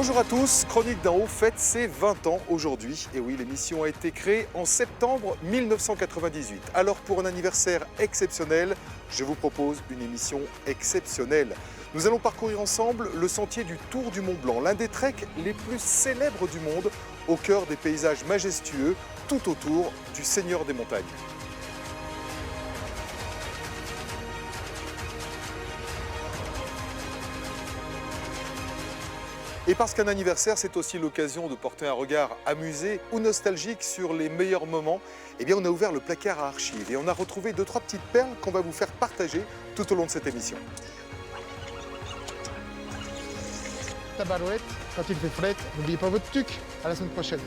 Bonjour à tous, Chronique d'en haut fête ses 20 ans aujourd'hui. Et oui, l'émission a été créée en septembre 1998. Alors pour un anniversaire exceptionnel, je vous propose une émission exceptionnelle. Nous allons parcourir ensemble le sentier du Tour du Mont Blanc, l'un des treks les plus célèbres du monde, au cœur des paysages majestueux, tout autour du Seigneur des montagnes. Et parce qu'un anniversaire, c'est aussi l'occasion de porter un regard amusé ou nostalgique sur les meilleurs moments, eh bien on a ouvert le placard à archives et on a retrouvé 2-3 petites perles qu'on va vous faire partager tout au long de cette émission. Tabarouette, quand il fait fret, n'oubliez pas votre tuc. À la semaine prochaine.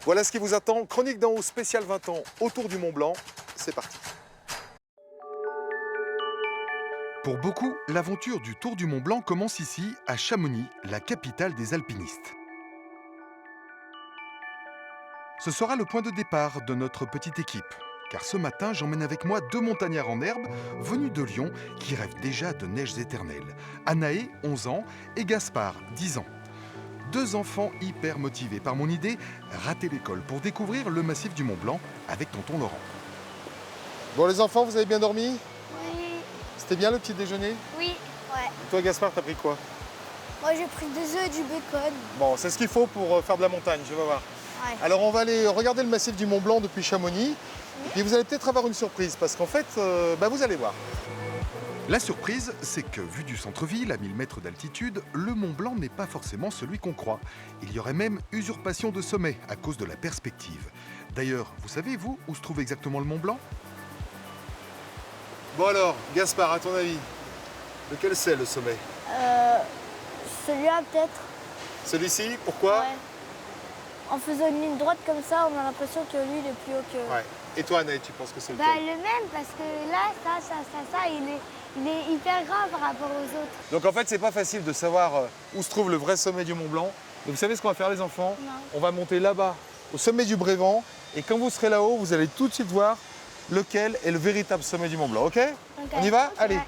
Voilà ce qui vous attend. Chronique d'en haut spécial 20 ans autour du Mont Blanc. C'est parti. Pour beaucoup, l'aventure du Tour du Mont Blanc commence ici, à Chamonix, la capitale des alpinistes. Ce sera le point de départ de notre petite équipe. Car ce matin, j'emmène avec moi 2 montagnards en herbe venus de Lyon qui rêvent déjà de neiges éternelles. Anaé, 11 ans, et Gaspard, 10 ans. 2 enfants hyper motivés par mon idée, rater l'école pour découvrir le massif du Mont Blanc avec tonton Laurent. Bon les enfants, vous avez bien dormi? Oui, C'était bien le petit déjeuner? oui, ouais. Et toi Gaspard, t'as pris quoi? Moi j'ai pris des œufs et du bacon. Bon, c'est ce qu'il faut pour faire de la montagne, je vais voir. Ouais. Alors on va aller regarder le massif du Mont Blanc depuis Chamonix. Et puis vous allez peut-être avoir une surprise parce qu'en fait, vous allez voir. La surprise, c'est que vu du centre-ville, à 1000 mètres d'altitude, le Mont Blanc n'est pas forcément celui qu'on croit. Il y aurait même usurpation de sommet à cause de la perspective. D'ailleurs, vous savez, vous, où se trouve exactement le Mont Blanc? Bon alors, Gaspard, à ton avis, lequel c'est le sommet? Celui-là peut-être. Celui-ci, pourquoi? Ouais. En faisant une ligne droite comme ça, on a l'impression que lui il est plus haut que. Ouais. Et toi, Anaï, tu penses que c'est Bah lequel? le même parce que là, ça, il est hyper grand par rapport aux autres. Donc en fait, c'est pas facile de savoir où se trouve le vrai sommet du Mont Blanc. Donc vous savez ce qu'on va faire les enfants? Non. On va monter là-bas, au sommet du Brévent. Et quand vous serez là-haut, vous allez tout de suite voir lequel est le véritable sommet du Mont Blanc, ok? On y va? Ok. Allez.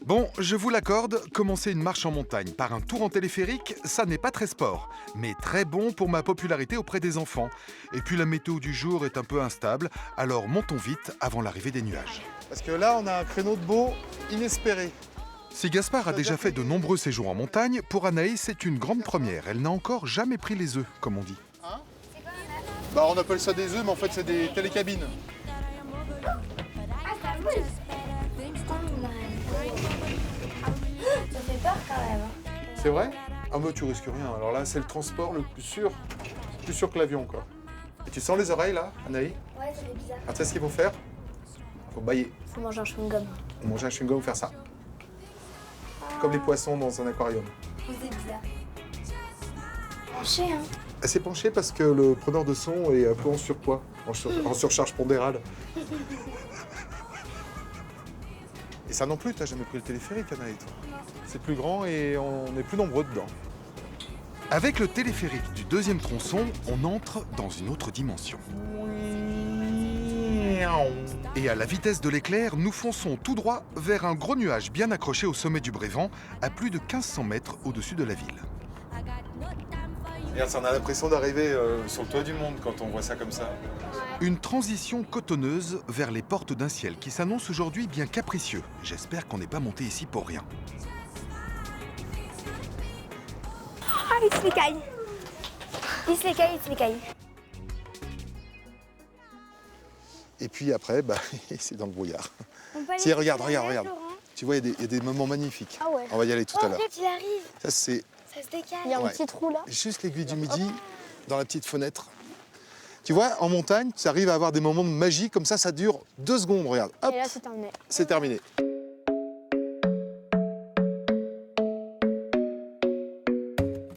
Bon, je vous l'accorde, commencer une marche en montagne par un tour en téléphérique, ça n'est pas très sport, mais très bon pour ma popularité auprès des enfants. Et puis la météo du jour est un peu instable, alors montons vite avant l'arrivée des nuages. Parce que là, on a un créneau de beau inespéré. Si Gaspard a déjà fait de nombreux séjours en montagne, pour Anaïs, c'est une grande première. Elle n'a encore jamais pris les œufs, comme on dit. Bah, on appelle ça des œufs, mais en fait, c'est des télécabines. Ah, ça bouge. Ça fait peur quand même. C'est vrai? Ah bah tu risques rien. Alors là, c'est le transport le plus sûr. Plus sûr que l'avion, quoi. Et tu sens les oreilles, là, Anaïs? Ouais, ça fait bizarre. Alors tu sais ce qu'il faut faire? Il faut bailler. Faut manger un chewing-gum. Manger un chewing-gum ou faire ça. Comme les poissons dans un aquarium. C'est bizarre. Penché, hein. Elle s'est penchée parce que le preneur de son est un peu en surpoids, en surcharge pondérale. Et ça non plus, t'as jamais pris le téléphérique, Anaïs, toi? C'est plus grand et on est plus nombreux dedans. Avec le téléphérique du 2e tronçon, on entre dans une autre dimension. Et à la vitesse de l'éclair, nous fonçons tout droit vers un gros nuage bien accroché au sommet du Brévent, à plus de 1500 mètres au-dessus de la ville. Regarde, ça, on a l'impression d'arriver sur le toit du monde quand on voit ça comme ça. Une transition cotonneuse vers les portes d'un ciel qui s'annonce aujourd'hui bien capricieux. J'espère qu'on n'est pas monté ici pour rien. Ah, il se l'écaille. Il se l'écaille. Et puis après, c'est dans le brouillard. On peut aller Si, regarde. sur la neige, Laurent. Tu vois, il y a des moments magnifiques. Ah ouais. On va y aller tout à l'heure. Regarde, il arrive. Ça, c'est Ça se décale. Il y a un Ouais. petit trou là. juste l'aiguille du midi, dans la petite fenêtre. Tu vois, en montagne, tu arrives à avoir des moments de magie, comme ça dure 2 secondes, regarde. Hop, Et là, c'est terminé. c'est terminé.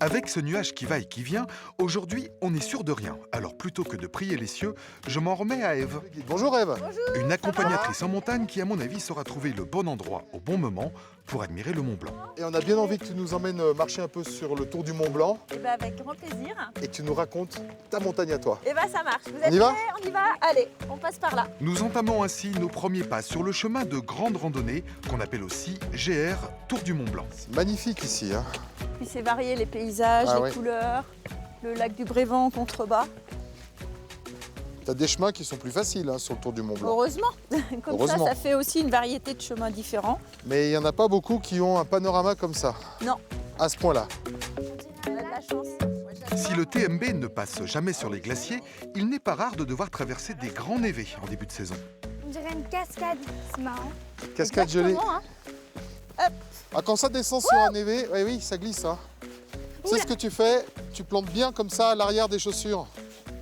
Avec ce nuage qui va et qui vient, aujourd'hui, on n'est sûr de rien. Alors plutôt que de prier les cieux, je m'en remets à Ève. Bonjour Ève. Une accompagnatrice en montagne qui, à mon avis, saura trouver le bon endroit au bon moment pour admirer le Mont Blanc. Et on a bien envie que tu nous emmènes marcher un peu sur le tour du Mont Blanc Eh ben avec grand plaisir. et que tu nous racontes ta montagne à toi. Eh ben ça marche. Vous On êtes y va prêts? On y va. Allez, on passe par là. Nous entamons ainsi nos premiers pas sur le chemin de grande randonnée qu'on appelle aussi GR Tour du Mont Blanc. C'est magnifique ici. Hein. Puis c'est varié les paysages, Ah les ouais. couleurs, le lac du Brévent en contrebas. T'as des chemins qui sont plus faciles hein, sur le tour du Mont Blanc. Heureusement. Comme Heureusement. ça fait aussi une variété de chemins différents. Mais il n'y en a pas beaucoup qui ont un panorama comme ça. Non. À ce point-là. On a de la chance. Moi, j'adore. Si le TMB ne passe jamais sur les glaciers, il n'est pas rare de devoir traverser des grands névés en début de saison. On dirait une cascade, c'est marrant. Cascade gelée. Exactement, hein. Ah, quand ça descend sur un névé, oui, ça glisse. Hein. Tu sais ce que tu fais? Tu plantes bien comme ça à l'arrière des chaussures.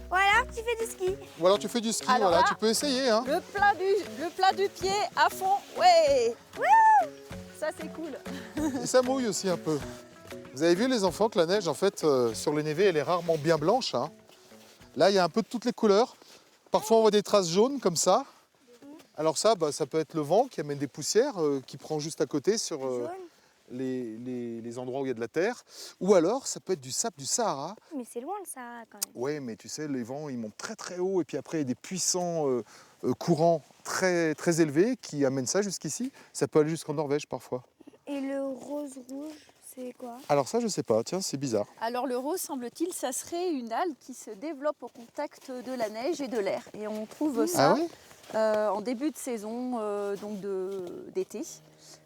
Voilà, tu fais du ski. Ou alors tu fais du ski, Alors voilà, là- tu peux essayer. Hein. Le plat du pied à fond. Ouais. Ça c'est cool. Et ça mouille aussi un peu. Vous avez vu les enfants que la neige, en fait, sur les névés, elle est rarement bien blanche. Hein. Là, il y a un peu de toutes les couleurs. Parfois, on voit des traces jaunes comme ça. Alors ça, ça peut être le vent qui amène des poussières, qui prend juste à côté sur Jaune. les endroits où il y a de la terre. Ou alors, ça peut être du sable du Sahara. Mais c'est loin le Sahara quand même. Oui, mais tu sais, les vents, ils montent très très haut. Et puis après, il y a des puissants courants très, très élevés qui amènent ça jusqu'ici. Ça peut aller jusqu'en Norvège parfois. Et le rose-rouge, c'est quoi? Alors ça, je sais pas. Tiens, c'est bizarre. Alors le rose, semble-t-il, ça serait une algue qui se développe au contact de la neige et de l'air. Et on trouve ça Ah oui? en début de saison d'été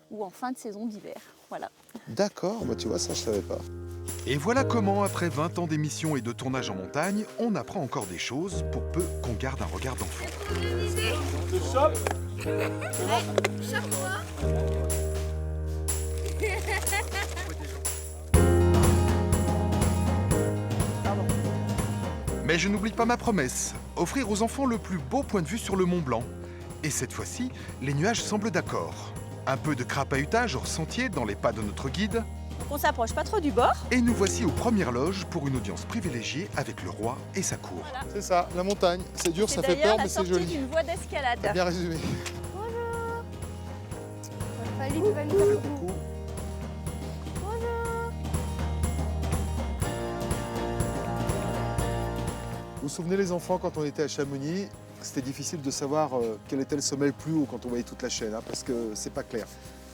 ou en fin de saison d'hiver. Voilà. D'accord, tu vois, ça, je savais pas. Et voilà comment, après 20 ans d'émissions et de tournage en montagne, on apprend encore des choses pour peu qu'on garde un regard d'enfant. Mais je n'oublie pas ma promesse, offrir aux enfants le plus beau point de vue sur le Mont Blanc. Et cette fois-ci, les nuages semblent d'accord. Un peu de crapahutage hors sentier dans les pas de notre guide, Donc on s'approche pas trop du bord. et nous voici aux premières loges pour une audience privilégiée avec le roi et sa cour. C'est ça, la montagne. C'est dur, ça fait d'ailleurs peur, mais la c'est sortie joli. d'une voie d'escalade. T'as bien résumé. Fallu, tu vas nous faire coucou. Vous vous souvenez les enfants, quand on était à Chamonix, c'était difficile de savoir quel était le sommet le plus haut quand on voyait toute la chaîne, hein, parce que c'est pas clair.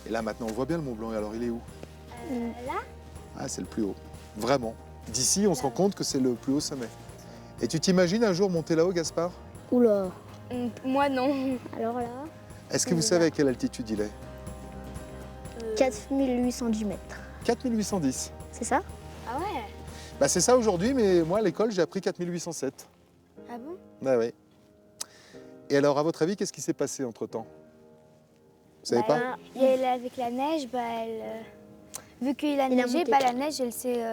Et là maintenant on voit bien le Mont Blanc, et alors il est où? Là, Ah, c'est le plus haut, vraiment. D'ici on se rend compte que c'est le plus haut sommet. Et tu t'imagines un jour monter là-haut, Gaspard? Oula. moi non. Alors là, Est-ce que vous savez à quelle altitude il est? 4810 mètres. 4810. C'est ça? Ah ouais? Bah, c'est ça aujourd'hui, mais moi à l'école j'ai appris 4807. Ah bon? Ah ouais. Et alors, à votre avis, qu'est-ce qui s'est passé entre-temps? Vous savez pas? Et elle, avec la neige, vu qu'il a Il a neigé, monté. la neige, elle s'est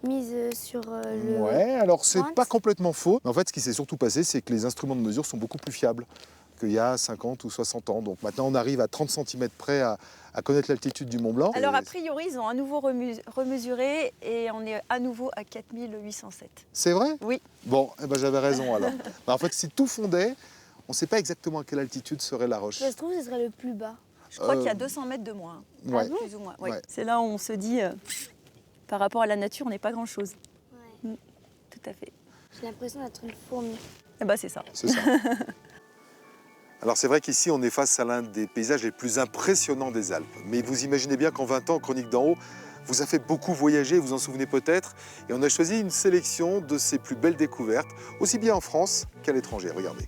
mise sur le... Ouais, alors c'est pointe. pas complètement faux. Mais en fait, ce qui s'est surtout passé, c'est que les instruments de mesure sont beaucoup plus fiables qu'il y a 50 ou 60 ans. Donc maintenant, on arrive à 30 cm près à connaître l'altitude du Mont Blanc. Alors Et a priori, ils ont à nouveau remesuré et on est à nouveau à 4807. c'est vrai? Oui. Bon, eh ben, j'avais raison alors. Bah, en fait, si tout fondait, on ne sait pas exactement à quelle altitude serait la roche. Ça se trouve, ce serait le plus bas. Je crois Euh, qu'il y a 200 mètres de moins, Ouais. plus ou moins. Oui. Ouais. C'est là où on se dit, par rapport à la nature, on n'est pas grand-chose. Ouais. Tout à fait. J'ai l'impression d'être une fourmi. Eh ben, c'est ça. C'est ça. Alors c'est vrai qu'ici, on est face à l'un des paysages les plus impressionnants des Alpes. Mais vous imaginez bien qu'en 20 ans, Chronique d'en haut vous a fait beaucoup voyager, vous en souvenez peut-être. Et on a choisi une sélection de ses plus belles découvertes, aussi bien en France qu'à l'étranger. Regardez.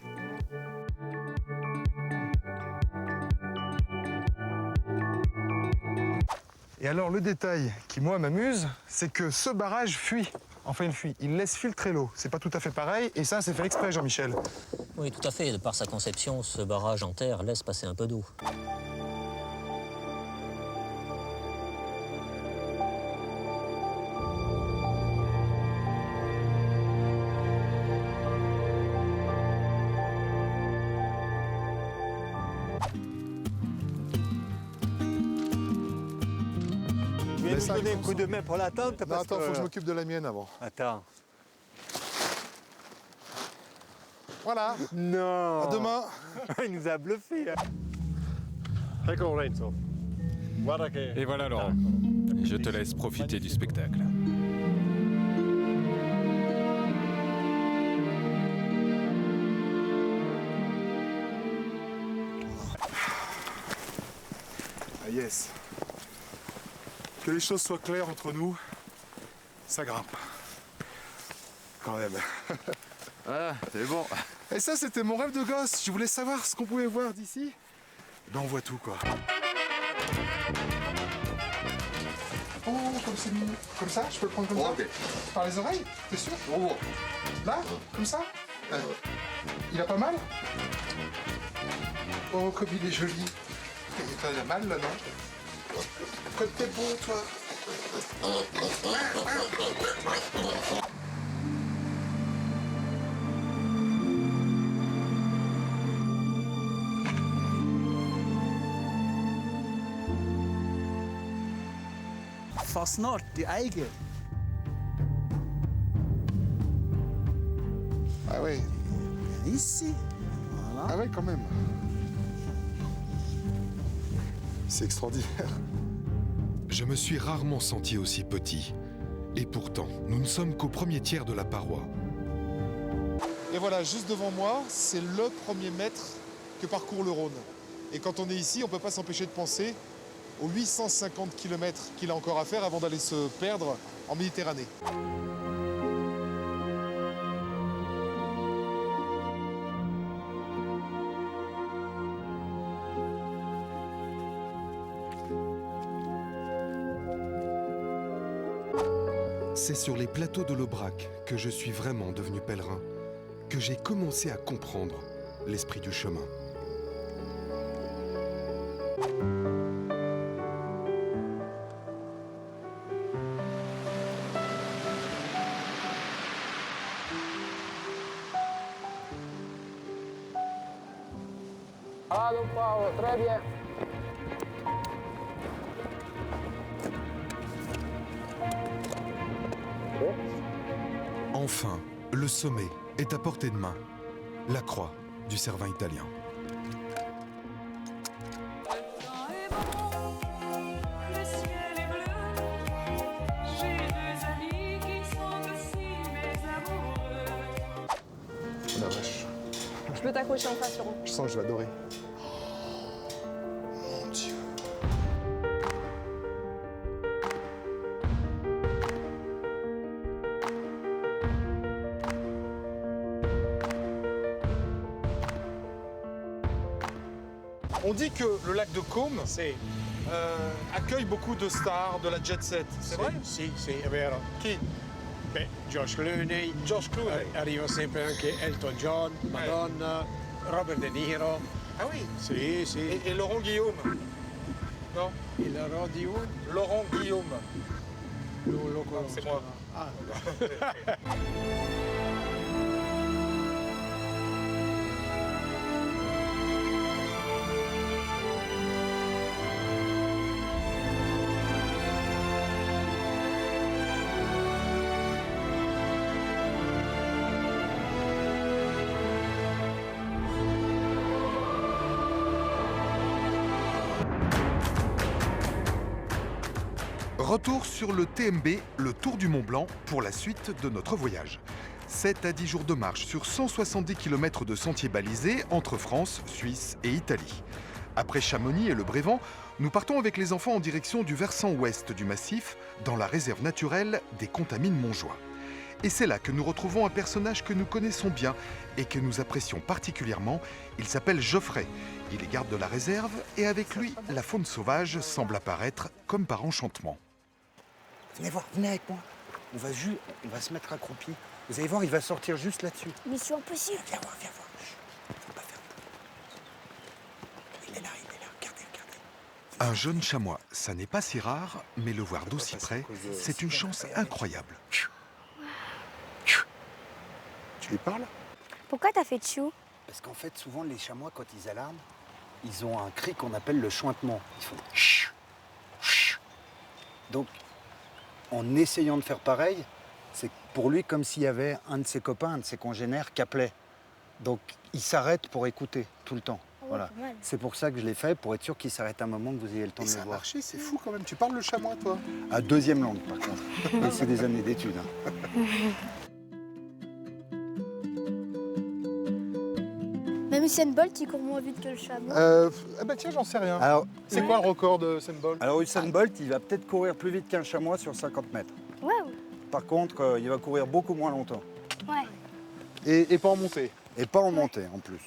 Et alors le détail qui moi m'amuse, c'est que ce barrage fuit. Enfin il fuit, il laisse filtrer l'eau. C'est pas tout à fait pareil et ça c'est fait exprès Jean-Michel. Oui, tout à fait. De par sa conception, ce barrage en terre laisse passer un peu d'eau. Mais nous ça, donner un ils coup font de main pour la tente Non, parce attends, faut que je m'occupe de la mienne avant. Attends. Voilà, Non. à demain. Il nous a bluffé. Et voilà Laurent, je te laisse profiter du spectacle. Ah yes. Que les choses soient claires entre nous, ça grimpe. Quand même. Ah, c'est bon. Et ça, c'était mon rêve de gosse. Je voulais savoir ce qu'on pouvait voir d'ici. Ben, on voit tout, quoi. Oh, comme c'est mignon. Comme ça, je peux le prendre comme ça. Par les oreilles, t'es sûr? Là, comme ça. Il a pas mal? Oh, comme il est joli. Il a mal, là, non? Comme t'es beau, toi. Fascinert, die Eigen. Ah ouais. Ici. Voilà. Ah ouais, quand même. C'est extraordinaire. Je me suis rarement senti aussi petit. Et pourtant, nous ne sommes qu'au premier tiers de la paroi. Et voilà, juste devant moi, c'est le premier mètre que parcourt le Rhône. Et quand on est ici, on ne peut pas s'empêcher de penser aux 850 km qu'il a encore à faire avant d'aller se perdre en Méditerranée. C'est sur les plateaux de l'Aubrac que je suis vraiment devenu pèlerin, que j'ai commencé à comprendre l'esprit du chemin. Ah, Don Paolo, très bien. Enfin, le sommet est à portée de main. La croix du Cervin italien. La vache. Je peux t'accrocher en face, Laurent. Je sens que je vais adorer. Mon Dieu. On dit que le lac de Côme accueille beaucoup de stars de la jet set. C'est vrai? Sì, sì, è vero. Chi? Beh, George Clooney. George Clooney. Arriva sempre anche Elton John, Madonna, Robert De Niro. Ah oui? Sì, sì. Et Laurent Guillaume? Non? Il radio? Laurent Guillaume. Lo C'est moi. Ah, Retour sur le TMB, le Tour du Mont Blanc, pour la suite de notre voyage. 7 à 10 jours de marche sur 170 km de sentiers balisés entre France, Suisse et Italie. Après Chamonix et le Brévent, nous partons avec les enfants en direction du versant ouest du massif, dans la réserve naturelle des Contamines-Montjoie. Et c'est là que nous retrouvons un personnage que nous connaissons bien et que nous apprécions particulièrement. Il s'appelle Geoffrey. Il est garde de la réserve et avec lui, la faune sauvage semble apparaître comme par enchantement. Venez voir, venez avec moi. On va se mettre accroupi. Vous allez voir, il va sortir juste là-dessus. Mission impossible. Viens voir, viens voir. Chut, faut pas faire de bruit. Il est là, regardez. Un jeune chamois, ça n'est pas si rare, mais le voir d'aussi près, c'est une chance incroyable. Tu lui parles? Pourquoi t'as fait tchou? Parce qu'en fait, souvent, les chamois, quand ils alarment, ils ont un cri qu'on appelle le chointement. Ils font chut, chut. Donc, en essayant de faire pareil, c'est pour lui comme s'il y avait un de ses copains, un de ses congénères qui appelait. Donc il s'arrête pour écouter tout le temps. Voilà. C'est pour ça que je l'ai fait, pour être sûr qu'il s'arrête un moment, que vous ayez le temps de le voir. Marché, c'est fou quand même. Tu parles le chamois, toi? À deuxième langue, par contre. Et c'est des années d'études. Hein. Même Usain Bolt, il court moins vite que le chameau. Ah bah tiens, j'en sais rien. Alors, C'est quoi le record de Usain Bolt? alors Usain Bolt, il va peut-être courir plus vite qu'un chamois sur 50 mètres. Ouais, Par contre, il va courir beaucoup moins longtemps. ouais. Et pas en montée. Et pas en montée, en plus.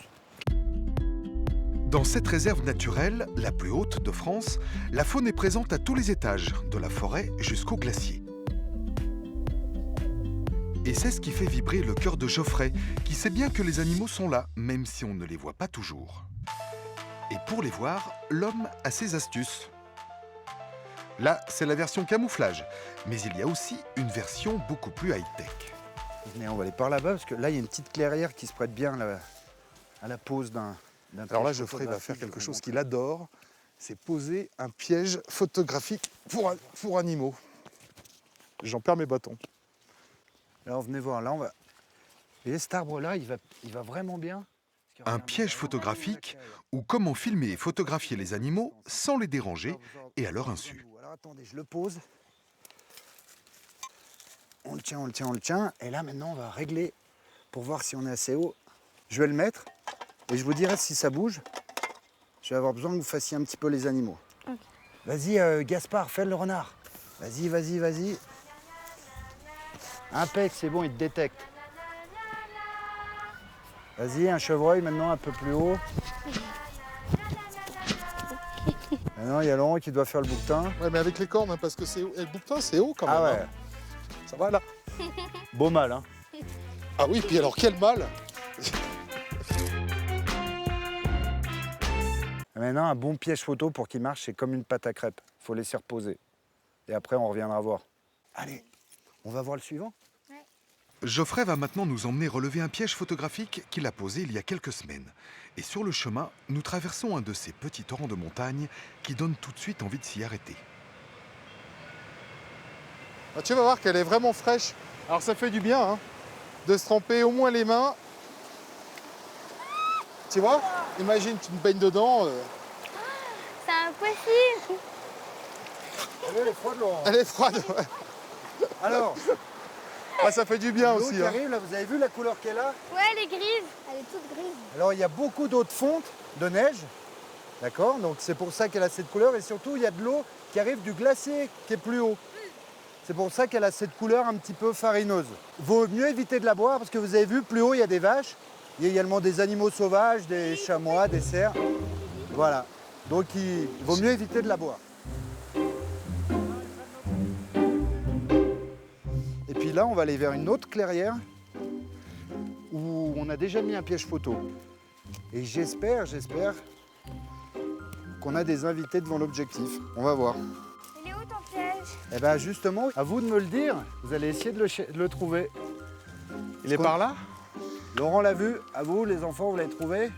Dans cette réserve naturelle, la plus haute de France, la faune est présente à tous les étages, de la forêt jusqu'au glacier. Et c'est ce qui fait vibrer le cœur de Geoffrey, qui sait bien que les animaux sont là, même si on ne les voit pas toujours. Et pour les voir, l'homme a ses astuces. Là, c'est la version camouflage, mais il y a aussi une version beaucoup plus high-tech. Venez, on va aller par là-bas, parce que là, il y a une petite clairière qui se prête bien à la pose d'un Alors là, piège Geoffrey va faire photographique. quelque chose qu'il adore, c'est poser un piège photographique pour animaux. J'en perds mes bâtons. Alors venez voir, là on va... Vous voyez cet arbre-là, il va vraiment bien. Un piège photographique ou comment filmer et photographier les animaux sans les déranger et à leur insu. Alors attendez, je le pose. On le tient, on le tient, on le tient. Et là maintenant on va régler pour voir si on est assez haut. Je vais le mettre et je vous dirai si ça bouge. Je vais avoir besoin que vous fassiez un petit peu les animaux. Ok. Vas-y Gaspard, fais le renard. Vas-y, vas-y, vas-y. Impec, c'est bon, il te détecte. Vas-y, un chevreuil maintenant un peu plus haut. Maintenant, il y a Laurent qui doit faire le bouquetin. Ouais, mais avec les cornes, hein, parce que c'est haut. Et le bouquetin, c'est haut quand même. Ah ouais, hein. Ça va là? beau mal, hein. Ah oui, puis alors quel mal! Maintenant, un bon piège photo pour qu'il marche, c'est comme une pâte à crêpes. Il faut laisser reposer. Et après, on reviendra voir. Allez, on va voir le suivant. Geoffrey va maintenant nous emmener relever un piège photographique qu'il a posé il y a quelques semaines. Et sur le chemin, nous traversons un de ces petits torrents de montagne qui donnent tout de suite envie de s'y arrêter. Ah, tu vas voir qu'elle est vraiment fraîche. Alors ça fait du bien hein, de se tremper au moins les mains. Tu vois? Imagine, tu te baignes dedans. C'est impossible. Elle est froide, Laurent. Elle est froide. Ouais. Alors, Ah, ça fait du bien l'eau aussi. qui hein. arrive, là, vous avez vu la couleur qu'elle a? Ouais, elle est grise. Elle est toute grise. Alors, il y a beaucoup d'eau de fonte, de neige. D'accord? Donc, c'est pour ça qu'elle a cette couleur. Et surtout, il y a de l'eau qui arrive du glacier qui est plus haut. C'est pour ça qu'elle a cette couleur un petit peu farineuse. Vaut mieux éviter de la boire parce que vous avez vu, plus haut, il y a des vaches. Il y a également des animaux sauvages, des chamois, des cerfs. Voilà. Donc, il vaut mieux éviter de la boire. Et puis là, on va aller vers une autre clairière où on a déjà mis un piège photo. Et j'espère qu'on a des invités devant l'objectif. On va voir. Il est où ton piège? Eh bien justement, à vous de me le dire. Vous allez essayer de le trouver. Il est par là? Laurent l'a vu. À vous, les enfants, vous l'avez trouvé?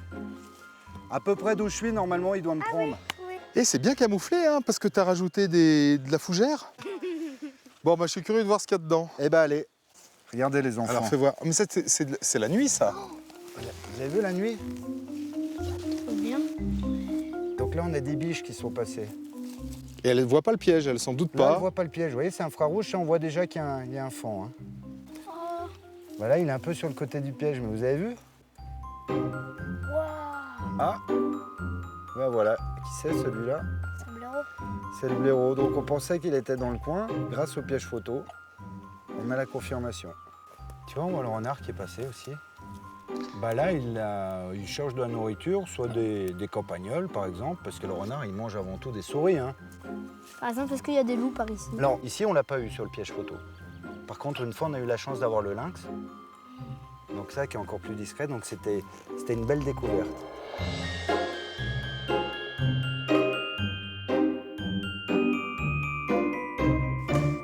À peu près d'où je suis, normalement, il doit me prendre. Oui. Et c'est bien camouflé, hein, parce que tu as rajouté de la fougère. Bon, bah, je suis curieux de voir ce qu'il y a dedans. Eh bien, allez. Regardez les enfants. Alors, fais voir. Mais ça, c'est la nuit, ça. Vous avez vu la nuit? Trop bien. Donc là, on a des biches qui sont passées. Et elle ne voit pas le piège, elle s'en doute Là, on pas. ne voit pas le piège. Vous voyez, c'est un infrarouge et on voit déjà qu'il y a un fond. Hein. Voilà, il est un peu sur le côté du piège, mais vous avez vu? Ah, ben voilà. Qui c'est celui-là? C'est un blaireau. C'est le blaireau. Donc on pensait qu'il était dans le coin. Grâce au piège photo, on a la confirmation. Tu vois, on voit le renard qui est passé aussi. Bah là, il cherche de la nourriture, soit des campagnols par exemple, parce que le renard, il mange avant tout des souris. Hein. Par exemple, est-ce qu'il y a des loups par ici? Non, ici, on l'a pas eu sur le piège photo. Par contre, une fois, on a eu la chance d'avoir le lynx. Donc ça, qui est encore plus discret, donc c'était une belle découverte.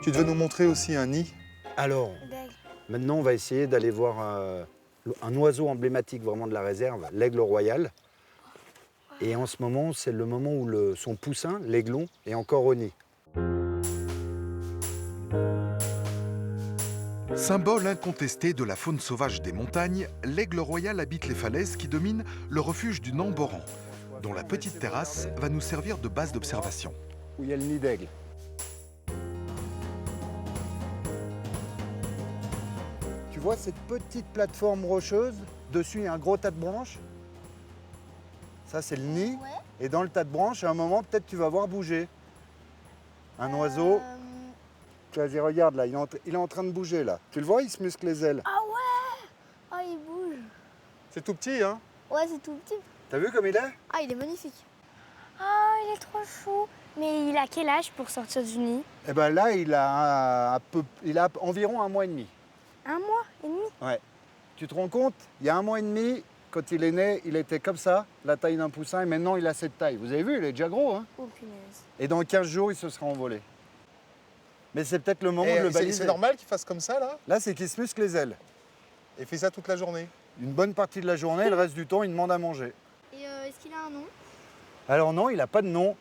Tu devais nous montrer aussi un nid. Alors, maintenant, on va essayer d'aller voir un oiseau emblématique vraiment de la réserve, l'aigle royal. Et en ce moment, c'est le moment où son poussin, l'aiglon, est encore au nid. Symbole incontesté de la faune sauvage des montagnes, l'aigle royal habite les falaises qui dominent le refuge du Namboran, dont la petite terrasse va nous servir de base d'observation. Où il y a le nid d'aigle. Tu vois cette petite plateforme rocheuse, dessus il y a un gros tas de branches. Ça c'est le nid. Et dans le tas de branches, à un moment, peut-être tu vas voir bouger un oiseau. Vas-y, regarde là, il est en train de bouger là. Tu le vois, il se muscle les ailes. Ah ouais. Ah, il bouge. C'est tout petit, hein? Ouais, c'est tout petit. T'as vu comme il est? Ah, il est magnifique. Ah, il est trop chou. Mais il a quel âge pour sortir du nid? Eh ben là, il a environ 1 mois et demi. 1 mois et demi? Ouais. Tu te rends compte? Il y a 1 mois et demi, quand il est né, il était comme ça, la taille d'un poussin, et maintenant il a cette taille. Vous avez vu, il est déjà gros, hein? Oh punaise. Et dans 15 jours, il se sera envolé. Mais c'est peut-être le moment de le baliser. C'est normal qu'il fasse comme ça, là? Là, c'est qu'il se muscle les ailes. Et il fait ça toute la journée? Une bonne partie de la journée, le reste du temps, il demande à manger. Et est-ce qu'il a un nom? Alors non, il n'a pas de nom.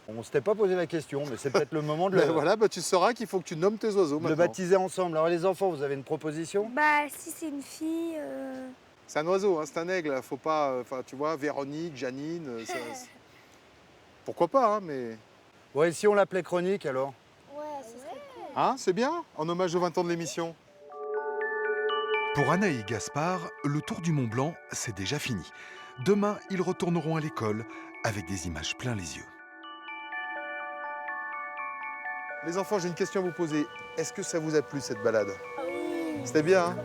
On ne s'était pas posé la question, mais c'est peut-être le moment de le, Voilà, tu sauras qu'il faut que tu nommes tes oiseaux de le maintenant. baptiser ensemble. Alors les enfants, vous avez une proposition? Bah, si c'est une fille... C'est un oiseau, hein, c'est un aigle. Faut pas, tu vois, Véronique, Janine. Pourquoi pas, hein, mais. Ouais, si on l'appelait Chronique alors? Ouais, ce serait cool. Hein, c'est bien, en hommage aux 20 ans de l'émission. Pour Anna et Gaspard, le tour du Mont Blanc, c'est déjà fini. Demain, ils retourneront à l'école avec des images plein les yeux. Les enfants, j'ai une question à vous poser. Est-ce que ça vous a plu cette balade? Oui. C'était bien, hein?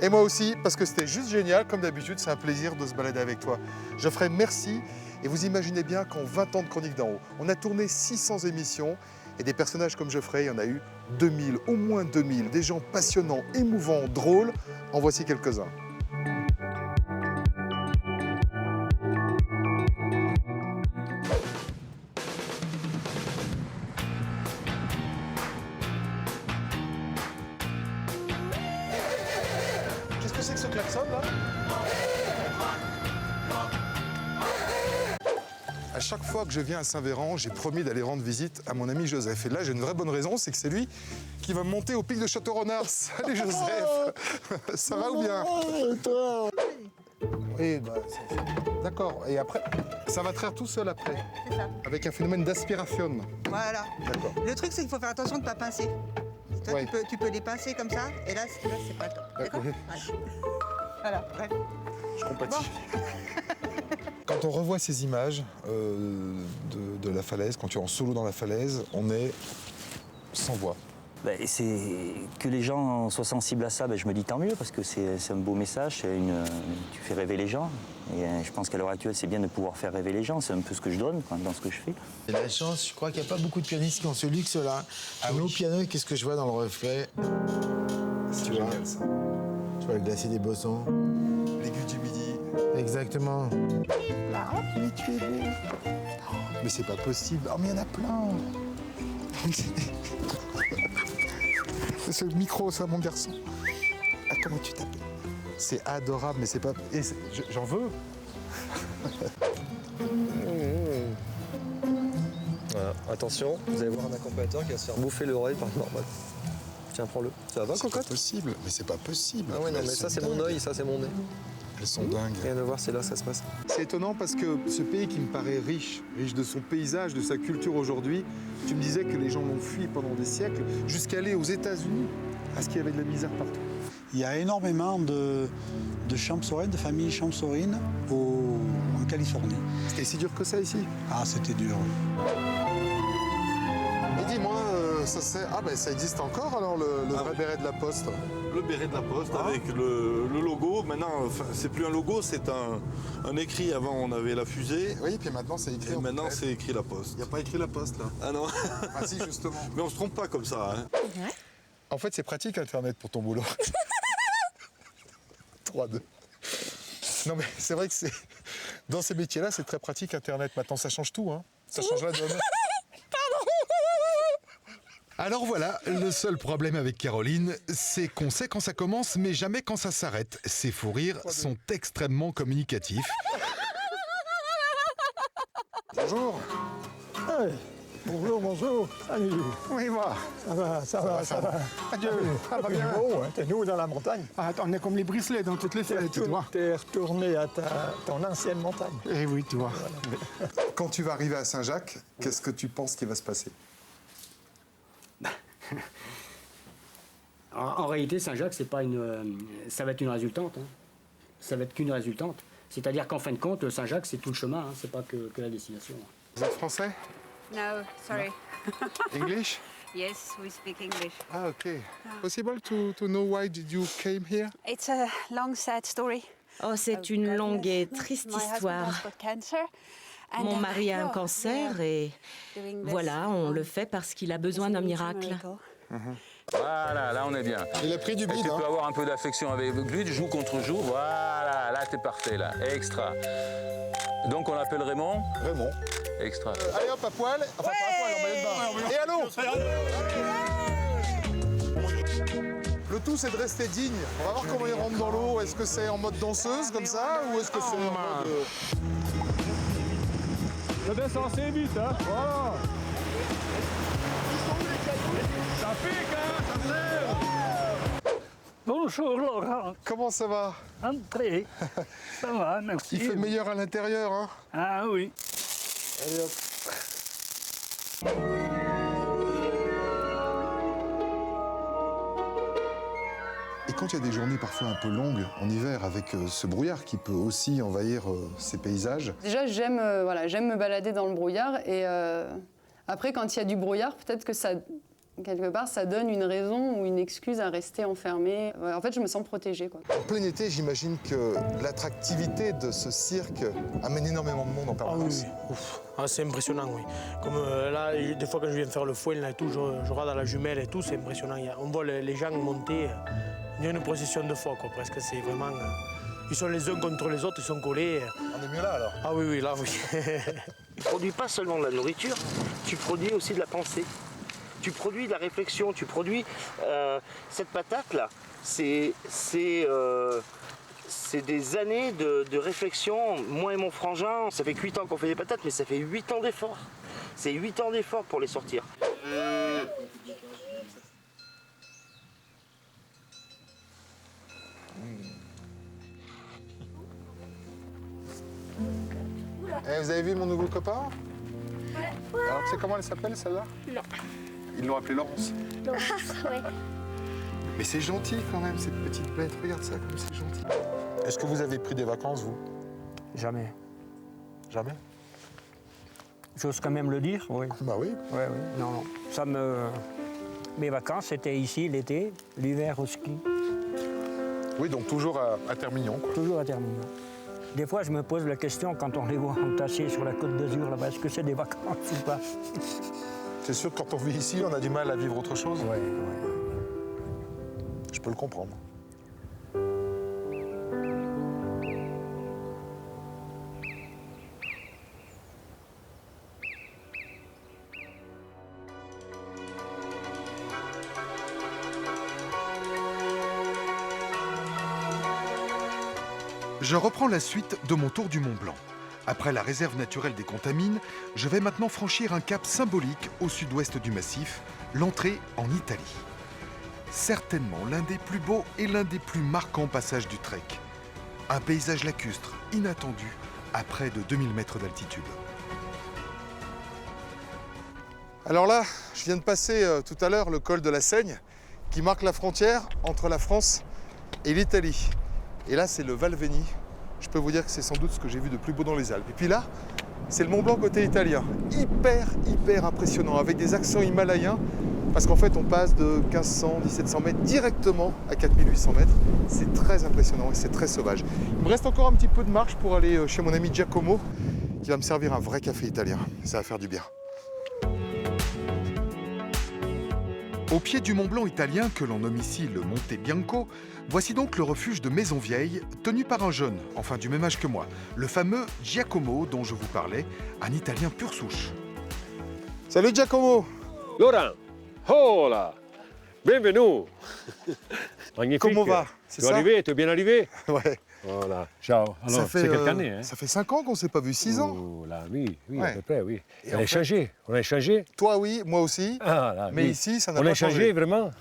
Et moi aussi, parce que c'était juste génial. Comme d'habitude, c'est un plaisir de se balader avec toi. Geoffrey, merci. Et vous imaginez bien qu'en 20 ans de Chroniques d'en haut, on a tourné 600 émissions. Et des personnages comme Geoffrey, il y en a eu 2000, au moins 2000. Des gens passionnants, émouvants, drôles. En voici quelques-uns. Qu'est-ce que c'est que ce klaxon là? À chaque fois que je viens à Saint-Véran, j'ai promis d'aller rendre visite à mon ami Joseph. Et là, j'ai une vraie bonne raison, c'est que c'est lui qui va monter au pic de Château-Renard. Salut Joseph. Ça va ou bien? Et toi? Oui, bah, d'accord. Et après, ça va traire tout seul après. C'est ça. Avec un phénomène d'aspiration. Voilà. D'accord. Le truc, c'est qu'il faut faire attention de ne pas pincer. Toi, Ouais. tu peux les pincer comme ça, et là, c'est pas le top. D'accord. Ouais. Voilà, bref. Je compatis. Quand on revoit ces images de la falaise, quand tu es en solo dans la falaise, on est sans voix. C'est que les gens soient sensibles à ça, je me dis tant mieux, parce que c'est un beau message, tu fais rêver les gens. Et je pense qu'à l'heure actuelle, c'est bien de pouvoir faire rêver les gens, c'est un peu ce que je donne dans ce que je fais. J'ai la chance, je crois qu'il n'y a pas beaucoup de pianistes qui ont ce luxe-là. Je mets au piano et qu'est-ce que je vois dans le reflet? C'est génial ça. Je vois le glacier des Bossons. L'aigu du midi. Exactement. Mais tu es beau. Mais c'est pas possible. Oh, mais il y en a plein. C'est ce micro, ça, mon garçon. Ah, comment tu t'appelles? C'est adorable, mais c'est pas... J'en veux. Voilà. Attention, vous allez voir un accompagnateur qui va se faire bouffer l'oreille par normal. Tiens, prends-le. Ça va, C'est cocotte? pas possible, mais c'est pas possible. Ah ouais, non, mais ça c'est mon œil, ça c'est mon nez. Elles sont dingues. Rien à voir, c'est là que ça se passe. C'est étonnant parce que ce pays qui me paraît riche de son paysage, de sa culture aujourd'hui, tu me disais que les gens l'ont fui pendant des siècles, jusqu'à aller aux États-Unis, parce qu'il y avait de la misère partout. Il y a énormément de champsaurines, de familles champsaurines en Californie. C'était si dur que ça ici? Ah, c'était dur. Et dis-moi, ça existe encore alors le vrai béret de la Poste? Le béret de la Poste avec le logo. Maintenant, c'est plus un logo, c'est un écrit. Avant, on avait la fusée. Oui, puis maintenant, c'est écrit. Et maintenant, c'est écrit la Poste. Il n'y a pas écrit la Poste là. Ah non. Ah si, justement. Mais on se trompe pas comme ça. Hein. En fait, c'est pratique Internet pour ton boulot. 3-2. Non mais c'est vrai que c'est dans ces métiers-là, c'est très pratique Internet. Maintenant, ça change tout, hein. Ça change la donne. Alors voilà, le seul problème avec Caroline, c'est qu'on sait quand ça commence, mais jamais quand ça s'arrête. Ses fous rires sont extrêmement communicatifs. Bonjour. Bonjour, bonjour. Salut. Oui, moi. Ça va. Adieu. Ça va bien. Oh, hein, t'es nous dans la montagne. Ah, on est comme les bricelets dans toutes les fêtes, tu vois. T'es retourné à ton ancienne montagne. Eh oui, tu vois. Quand tu vas arriver à Saint-Jacques, qu'est-ce que tu penses qui va se passer? En réalité, Saint-Jacques, ça va être une résultante. Hein. Ça va être qu'une résultante. C'est-à-dire qu'en fin de compte, Saint-Jacques, c'est tout le chemin, hein. C'est pas que la destination. Vous êtes français? No, sorry. English? Yes, we speak English. Ah, okay. Possible to know why did you came here? It's a long, sad story. Oh, c'est une longue et triste histoire. Mon mari a un cancer et voilà, on le fait parce qu'il a besoin d'un miracle. Voilà, là on est bien. Il a pris du bide. Tu peux avoir un peu d'affection avec lui, joue contre joue. Voilà, là t'es parfait, là. Extra. Donc on l'appelle Raymond? Raymond. Extra. Allez hop, à poil. Enfin, pas à poil, en maillot de bain. Et allô? Le tout, c'est de rester digne. On va voir comment il rentre dans l'eau. Est-ce que c'est en mode danseuse, comme ça, ou est-ce que c'est en mode... Je descends assez vite, hein. Voilà. Ça pique, hein, ça lève. Bonjour, Laurent. Comment ça va? Entrez. Ça va, merci. Il fait meilleur à l'intérieur, hein? Ah oui. Allez hop. Et quand il y a des journées parfois un peu longues en hiver avec ce brouillard qui peut aussi envahir ces paysages. Déjà, j'aime me balader dans le brouillard et après, quand il y a du brouillard, peut-être que ça, quelque part, ça donne une raison ou une excuse à rester enfermé. En fait, je me sens protégée, quoi. En plein été, j'imagine que l'attractivité de ce cirque amène énormément de monde en permanence. Ah oui. Ah, c'est impressionnant, oui. Comme là, des fois quand je viens faire le fouet et tout, je regarde à la jumelle et tout, c'est impressionnant. On voit les gens monter. Il y a une procession de foi, quoi, presque. C'est vraiment... Ils sont les uns contre les autres, ils sont collés. On est mieux là, alors? Ah oui, là, oui. Tu produis pas seulement de la nourriture, tu produis aussi de la pensée. Tu produis de la réflexion, tu produis... cette patate-là, c'est des années de réflexion. Moi et mon frangin, ça fait que 8 ans qu'on fait des patates, mais ça fait 8 ans d'efforts. C'est 8 ans d'efforts pour les sortir. Eh, vous avez vu mon nouveau copain? Ouais. Alors, tu sais comment elle s'appelle, celle-là? Non. Ils l'ont appelée Laurence. Laurence, ouais. Mais c'est gentil quand même, cette petite bête. Regarde ça, comme c'est gentil. Est-ce que vous avez pris des vacances, vous? Jamais. Jamais? J'ose quand même le dire, oui. Bah oui. Ouais, oui. Non. Mes vacances, c'était ici, l'été, l'hiver au ski. Oui, donc toujours à Termignon, quoi. Toujours à Termignon. Des fois, je me pose la question, quand on les voit entassés sur la Côte d'Azur, là-bas, est-ce que c'est des vacances ou pas? C'est sûr que quand on vit ici, on a du mal à vivre autre chose? Oui. Je peux le comprendre. Je reprends la suite de mon tour du Mont Blanc. Après la réserve naturelle des Contamines, je vais maintenant franchir un cap symbolique au sud-ouest du massif, l'entrée en Italie. Certainement l'un des plus beaux et l'un des plus marquants passages du trek. Un paysage lacustre, inattendu, à près de 2000 mètres d'altitude. Alors là, je viens de passer tout à l'heure le col de la Seigne, qui marque la frontière entre la France et l'Italie. Et là, c'est le Val Veni. Je peux vous dire que c'est sans doute ce que j'ai vu de plus beau dans les Alpes. Et puis là, c'est le Mont Blanc côté italien. Hyper impressionnant, avec des accents himalayens, parce qu'en fait, on passe de 1500, 1700 mètres directement à 4800 mètres. C'est très impressionnant et c'est très sauvage. Il me reste encore un petit peu de marche pour aller chez mon ami Giacomo, qui va me servir un vrai café italien. Ça va faire du bien. Au pied du Mont Blanc italien, que l'on nomme ici le Monte Bianco, voici donc le refuge de Maison Vieille, tenu par un jeune, enfin du même âge que moi, le fameux Giacomo dont je vous parlais, un Italien pure souche. Salut Giacomo! Laurent, hola, bienvenue. Comment va? C'est Tu es ça arrivé, tu es bien arrivé? Ouais. Voilà, ciao. Alors, c'est quelques années. Hein. Ça fait 5 ans qu'on ne s'est pas vu, 6 ans. Oh, là, oui, Ouais. à peu près, oui. Et On en a fait- échangé, on a échangé. Toi, oui, moi aussi. Ah, là, Mais oui. ici, ça n'a On pas a échangé, changé. vraiment?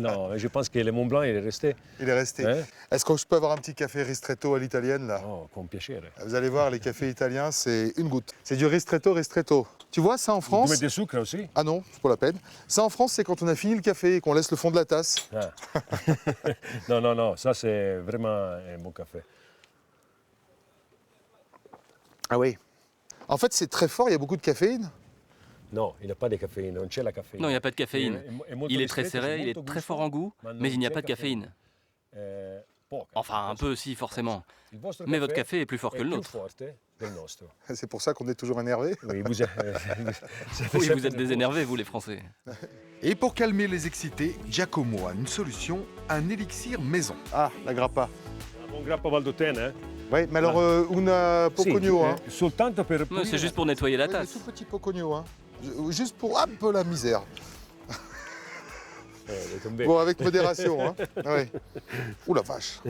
Non, je pense que le Mont Blanc, il est resté. Il est resté. Ouais. Est-ce que je peux avoir un petit café ristretto à l'italienne, là? Oh, con piacere. Vous allez voir, les cafés italiens, c'est une goutte. C'est du ristretto, ristretto. Tu vois, ça en France... Tu mets du sucre aussi? Ah non, c'est pas la peine. Ça en France, c'est quand on a fini le café et qu'on laisse le fond de la tasse. Ah. Non, non, non, ça c'est vraiment un bon café. Ah oui. En fait, c'est très fort, il y a beaucoup de caféine. Non, il n'y a pas de caféine, non c'è la caféine. Non, il n'y a pas de caféine. molto Il est très ristretto, serré, il molto est très gusto, fort en goût, ma non mais il n'y a c'è pas de caféine. Poca. Enfin, un peu, si, forcément. Il vostro Mais votre café est plus fort è que le più nôtre. forte del nostro. C'est pour ça qu'on est toujours énervé. Oui, vous Oui, vous êtes désénervés, vous, les Français. Et pour calmer les excités, Giacomo a une solution, un élixir maison. Ah, la grappa. Un bon grappa Valdotene, hein? Oui, mais alors, una pocogno, hein. Soltanto per Non, c'est juste pour nettoyer la Oui, tasse. des tout petits pocogno, hein. Juste pour un peu la misère. È tombé. Bon, avec modération, hein. Ouais. Ouh la vache.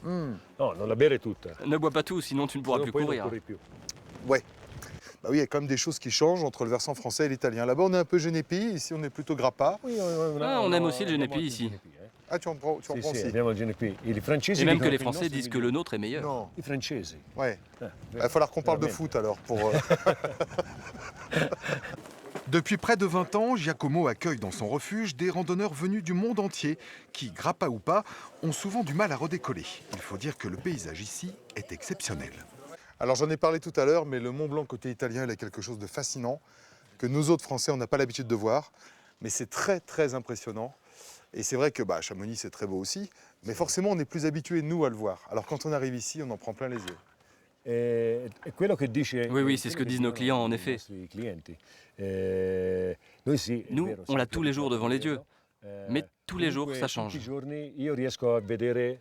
No, non la bere tutta. Ne bois pas tout, sinon tu ne pourras Sinon, plus poi non courir. corri più. Ouais. Bah oui, il y a quand même des choses qui changent entre le versant français et l'italien. Là-bas, on est un peu genepi, ici, on est plutôt grappa. Oui, Ah, on aime aussi le genepi ici. Ah, tu en prends, Sì, aussi. sì, abbiamo il GNP. E i francesi Et même que dicono les il Français nostro disent è que le nôtre est meilleur. Non. I francesi. Ouais. Ah, Il va falloir qu'on parle de veramente. foot alors pour. Depuis près de 20 ans, Giacomo accueille dans son refuge des randonneurs venus du monde entier qui, grappa ou pas, ont souvent du mal à redécoller. Il faut dire que le paysage ici est exceptionnel. Alors j'en ai parlé tout à l'heure, mais le Mont Blanc côté italien, il a quelque chose de fascinant que nous autres Français, on n'a pas l'habitude de voir. Mais c'est très très impressionnant. Et c'est vrai que Chamonix, c'est très beau aussi. Mais forcément, on est plus habitués, nous, à le voir. Alors quand on arrive ici, on en prend plein les yeux. E quello che dice, Oui, oui, c'est ce que disent nos clients, en effet. Noi sì, è Nous, vero, on l'a sempre tous les jours devant les yeux. Mais tous les jours, comunque, ça tutti change. i giorni io riesco a vedere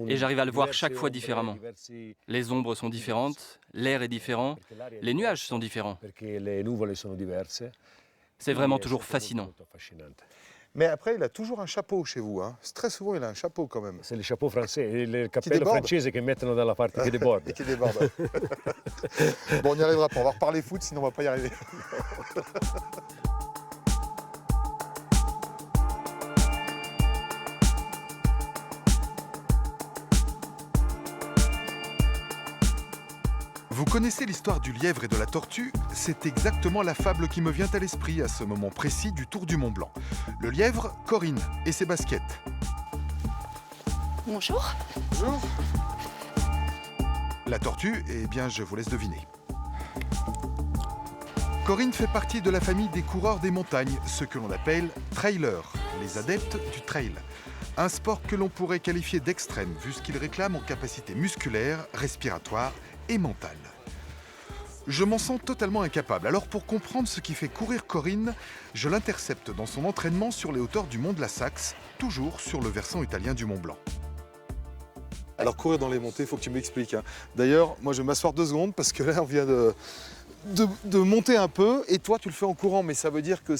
Et j'arrive à le voir diverse chaque fois ombre, différemment. diversi- Les ombres sont différentes, l'air est différent, les nuages sont différents. Perché le nuvole sono diverse. C'est vraiment Quindi è toujours sempre fascinant. molto affascinante. Mais après, il a toujours un chapeau chez vous. Hein. Très souvent, il a un chapeau quand même. C'est le chapeau français, il cappello déborde. francese che mettono dalla parte che deborde. Et qui déborde. Bon, on n'y arrivera pas. On va reparler foot, sinon on va pas y arriver. Vous connaissez l'histoire du lièvre et de la tortue? C'est exactement la fable qui me vient à l'esprit à ce moment précis du Tour du Mont Blanc. Le lièvre, Corinne, et ses baskets. Bonjour. Bonjour. La tortue, eh bien, je vous laisse deviner. Corinne fait partie de la famille des coureurs des montagnes, ceux que l'on appelle trailers, les adeptes du trail. Un sport que l'on pourrait qualifier d'extrême, vu ce qu'il réclame en capacité musculaire, respiratoire et mentale. Je m'en sens totalement incapable, alors pour comprendre ce qui fait courir Corinne, je l'intercepte dans son entraînement sur les hauteurs du mont de la Saxe, toujours sur le versant italien du Mont Blanc. Alors courir dans les montées, il faut que tu m'expliques. Hein. D'ailleurs, moi je vais m'asseoir 2 secondes parce que là on vient de monter un peu et toi tu le fais en courant, mais ça veut dire que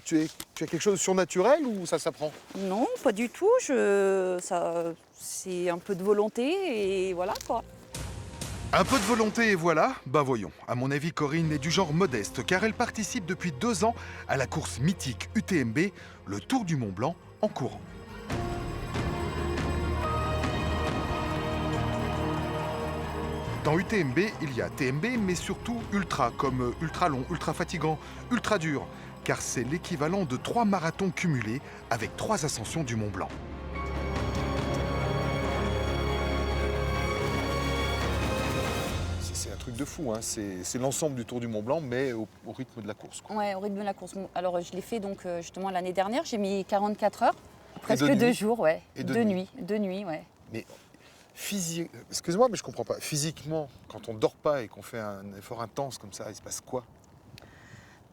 tu as quelque chose de surnaturel ou ça s'apprend? Non, pas du tout. C'est un peu de volonté et voilà quoi. Un peu de volonté et voilà, bah voyons. À mon avis, Corinne est du genre modeste car elle participe depuis 2 ans à la course mythique UTMB, le Tour du Mont Blanc en courant. Dans UTMB, il y a TMB, mais surtout ultra, comme ultra long, ultra fatigant, ultra dur, car c'est l'équivalent de 3 marathons cumulés avec 3 ascensions du Mont Blanc. C'est un truc de fou, hein. C'est l'ensemble du Tour du Mont Blanc, mais au rythme de la course. Quoi. Ouais, au rythme de la course. Alors je l'ai fait donc justement l'année dernière. J'ai mis 44 heures, presque de 2 nuit. jours, ouais. Et de Deux nuit. nuits, 2 nuits, ouais. Mais excuse-moi, mais je comprends pas. Physiquement, quand on ne dort pas et qu'on fait un effort intense comme ça, il se passe quoi?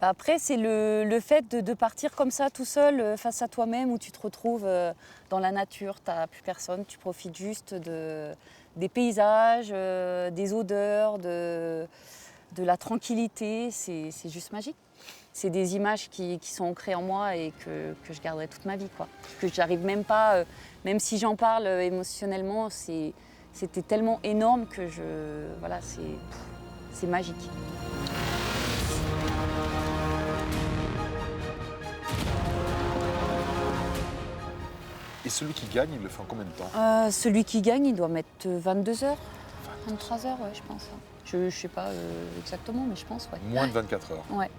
Après, c'est le fait de partir comme ça tout seul face à toi-même où tu te retrouves dans la nature, tu n'as plus personne, tu profites juste des paysages, des odeurs, de la tranquillité, c'est juste magique. c'est des images qui sont ancrées en moi et que je garderai toute ma vie, quoi. Que j'arrive même pas, même si j'en parle émotionnellement, c'était tellement énorme que voilà, c'est magique. Et celui qui gagne, il le fait en combien de temps? Celui qui gagne, il doit mettre 22 heures, 23 heures, ouais, je pense. Je sais pas exactement, mais je pense, ouais. Moins de 24 heures. Ouais.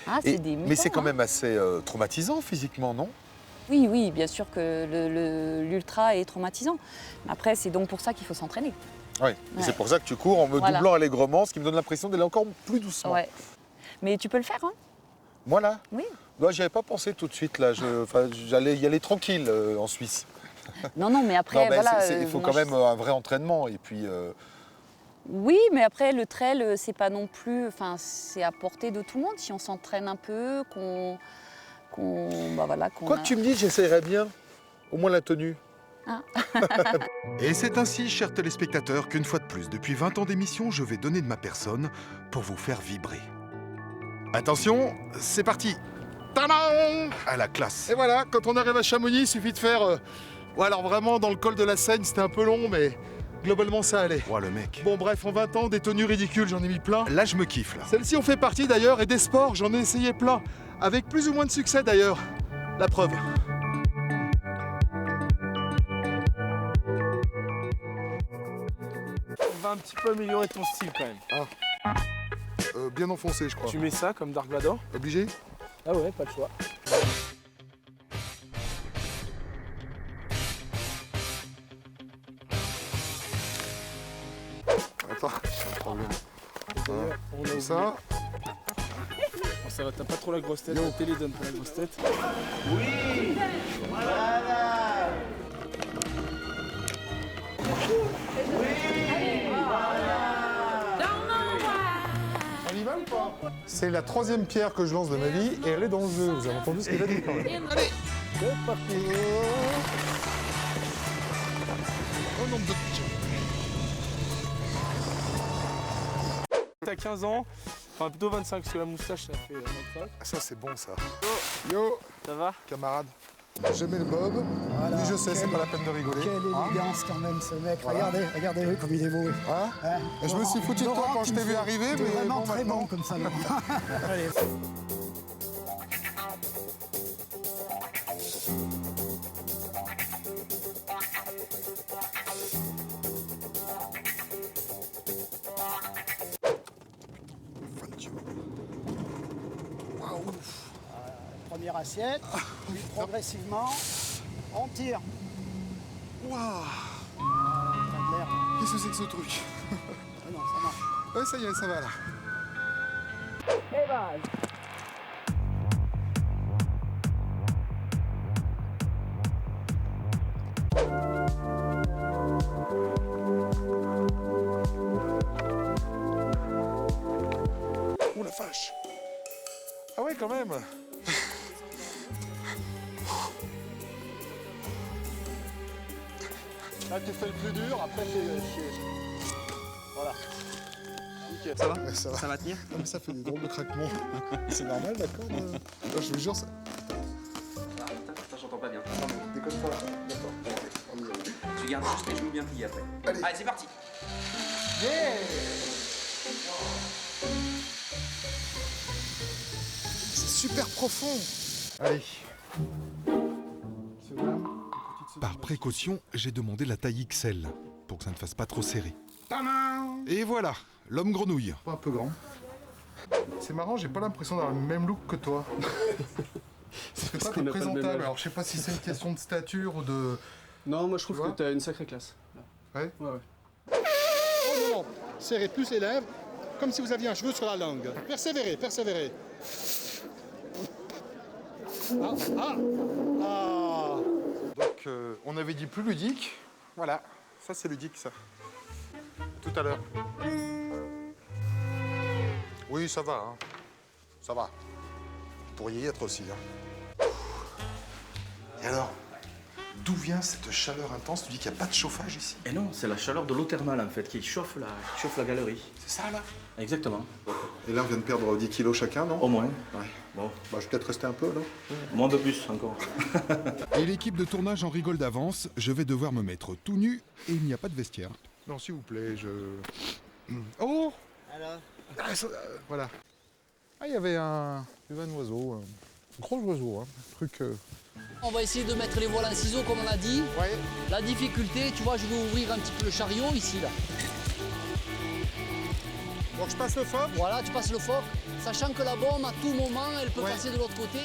Ah, mais c'est quand même assez traumatisant physiquement, non? Oui, bien sûr que l'ultra est traumatisant. Après, c'est donc pour ça qu'il faut s'entraîner. Oui, et c'est pour ça que tu cours en me doublant allègrement, ce qui me donne l'impression d'aller encore plus doucement. Ouais. Mais tu peux le faire, hein? Moi, là? Oui. Moi, j'y avais pas pensé tout de suite, là. J'allais y aller tranquille en Suisse. Non, mais après, voilà... Il faut quand même un vrai entraînement, et puis... Oui, mais après, le trail, c'est pas non plus... Enfin, c'est à portée de tout le monde. Si on s'entraîne un peu, Quoi que tu me dises, j'essaierais bien. Au moins la tenue. Ah. Et c'est ainsi, chers téléspectateurs, qu'une fois de plus, depuis 20 ans d'émission, je vais donner de ma personne pour vous faire vibrer. Attention, c'est parti. Tadam! À la classe. Et voilà, quand on arrive à Chamonix, il suffit de faire... alors vraiment, dans le col de la Seigne, c'était un peu long, mais globalement, ça allait. Ouais, le mec. Bon, bref, en 20 ans, des tenues ridicules, j'en ai mis plein. Là, je me kiffe, là. Celle-ci en fait partie, d'ailleurs, et des sports, j'en ai essayé plein. Avec plus ou moins de succès, d'ailleurs. La preuve. On va un petit peu améliorer ton style, quand même. Ah. Bien enfoncé, je crois. Tu mets ça comme Dark Vador? Obligé? Ah ouais, pas le choix. Attends, j'ai un problème. On a ça. Bon, ça va, t'as pas trop la grosse tête, la télé donne pas la grosse tête. Oui, voilà. On y va ou pas? C'est la 3e pierre que je lance de ma vie et elle est dans le jeu. Vous avez entendu ce qu'il a dit quand même. Allez, c'est parti. Au nombre de T'as 15 ans, enfin plutôt 25 parce que la moustache ça fait 25. Ça c'est bon ça. Yo, ça va? Camarade. Je mets le bob, voilà. Oui je sais, c'est pas la peine de rigoler. Quelle élégance quand même ce mec, voilà. Regardez comme il est beau. Hein? Je me suis foutu de toi quand je t'ai vu arriver, mais vraiment bon, très bon comme ça. Allez. Première assiette, puis progressivement, on tire. Waouh! Qu'est-ce que c'est que ce truc? Ah non, ça marche. Ouais, ça y est, ça va là. Et bah. Ouh la vache! Ah ouais, quand même! Là, tu fais le plus dur, après, voilà. Nickel. Ça va? Ça va tenir? Non, mais ça fait des drôles de craquements. C'est normal, d'accord? Je vous jure, ça... Ah, putain, j'entends pas bien. Déconne pas. D'accord. On y va. Tu gardes juste les genoux bien pliés après. Allez, c'est parti! Yeah! C'est super profond! Allez. Par précaution, j'ai demandé la taille XL, pour que ça ne fasse pas trop serré. Tadam! Et voilà, l'homme grenouille. Pas un peu grand. C'est marrant, j'ai pas l'impression d'avoir le même look que toi. C'est pas très présentable. Alors je sais pas si c'est une question de stature ou de... Non, moi je trouve que t'as une sacrée classe. Ouais? Ouais. Oh non, serrez plus les lèvres, comme si vous aviez un cheveu sur la langue. Persévérez, persévérez. Ah. Donc on avait dit plus ludique. Voilà, ça c'est ludique ça. Tout à l'heure. Oui, ça va. Hein. Ça va. Vous pourriez y être aussi. Hein. Et alors? D'où vient cette chaleur intense? Tu dis qu'il n'y a pas de chauffage ici? Et non, c'est la chaleur de l'eau thermale en fait qui chauffe la galerie. C'est ça là? Exactement. Et là on vient de perdre 10 kilos chacun, non? Au moins. Ouais. Bon. Bah, je vais peut-être rester un peu là. Moins de plus encore. Et l'équipe de tournage en rigole d'avance, je vais devoir me mettre tout nu et il n'y a pas de vestiaire. Non, s'il vous plaît, Oh! Alors? Voilà. Ah, il y avait un oiseau, un gros oiseau, hein. Un truc... On va essayer de mettre les voiles en ciseaux comme on a dit. Ouais. La difficulté, tu vois, je vais ouvrir un petit peu le chariot ici là. Donc je passe le phoque? Voilà, tu passes le phoque, sachant que la bombe, à tout moment, elle peut passer de l'autre côté.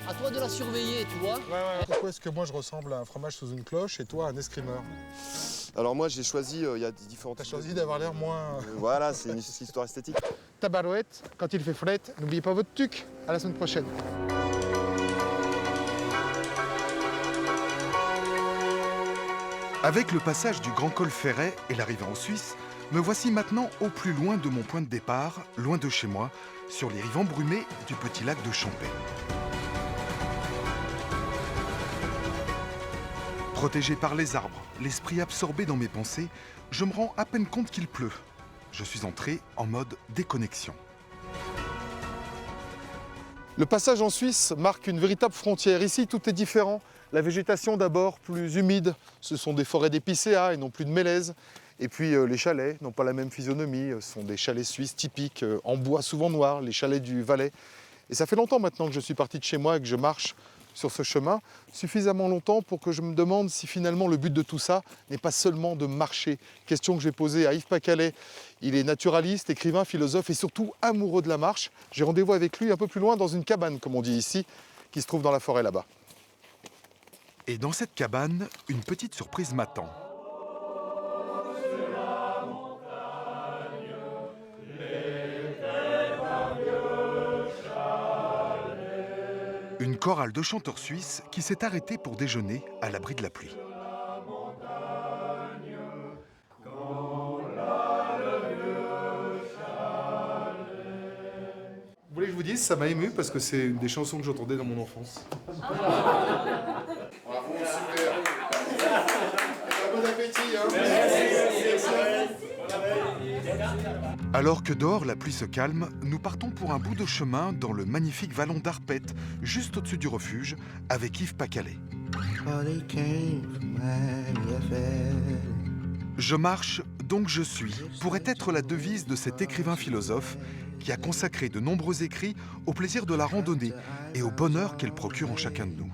À toi de la surveiller, tu vois. Ouais. Pourquoi est-ce que moi je ressemble à un fromage sous une cloche et toi à un escrimeur? Alors moi j'ai choisi, il y a différentes... T'as choisi d'avoir l'air moins... Voilà, c'est une histoire esthétique. Tabarouette, quand il fait frette, n'oubliez pas votre tuc. À la semaine prochaine. Avec le passage du Grand Col Ferret et l'arrivée en Suisse, me voici maintenant au plus loin de mon point de départ, loin de chez moi, sur les rives embrumées du petit lac de Champey. Protégé par les arbres, l'esprit absorbé dans mes pensées, je me rends à peine compte qu'il pleut. Je suis entré en mode déconnexion. Le passage en Suisse marque une véritable frontière. Ici, tout est différent. La végétation d'abord, plus humide. Ce sont des forêts d'épicéas et non plus de mélèzes. Et puis les chalets n'ont pas la même physionomie. Ce sont des chalets suisses typiques, en bois souvent noir, les chalets du Valais. Et ça fait longtemps maintenant que je suis parti de chez moi et que je marche sur ce chemin, suffisamment longtemps pour que je me demande si finalement le but de tout ça n'est pas seulement de marcher. Question que j'ai posée à Yves Pacalet. Il est naturaliste, écrivain, philosophe et surtout amoureux de la marche. J'ai rendez-vous avec lui un peu plus loin dans une cabane, comme on dit ici, qui se trouve dans la forêt là-bas. Et dans cette cabane, une petite surprise m'attend. Une chorale de chanteurs suisses qui s'est arrêtée pour déjeuner à l'abri de la pluie. Vous voulez que je vous dise, ça m'a ému parce que c'est une des chansons que j'entendais dans mon enfance. Bravo, super. Bon appétit, hein. Alors que dehors la pluie se calme, nous partons pour un bout de chemin dans le magnifique vallon d'Arpette, juste au-dessus du refuge, avec Yves Pacalet. Je marche, donc je suis, pourrait être la devise de cet écrivain philosophe qui a consacré de nombreux écrits au plaisir de la randonnée et au bonheur qu'elle procure en chacun de nous.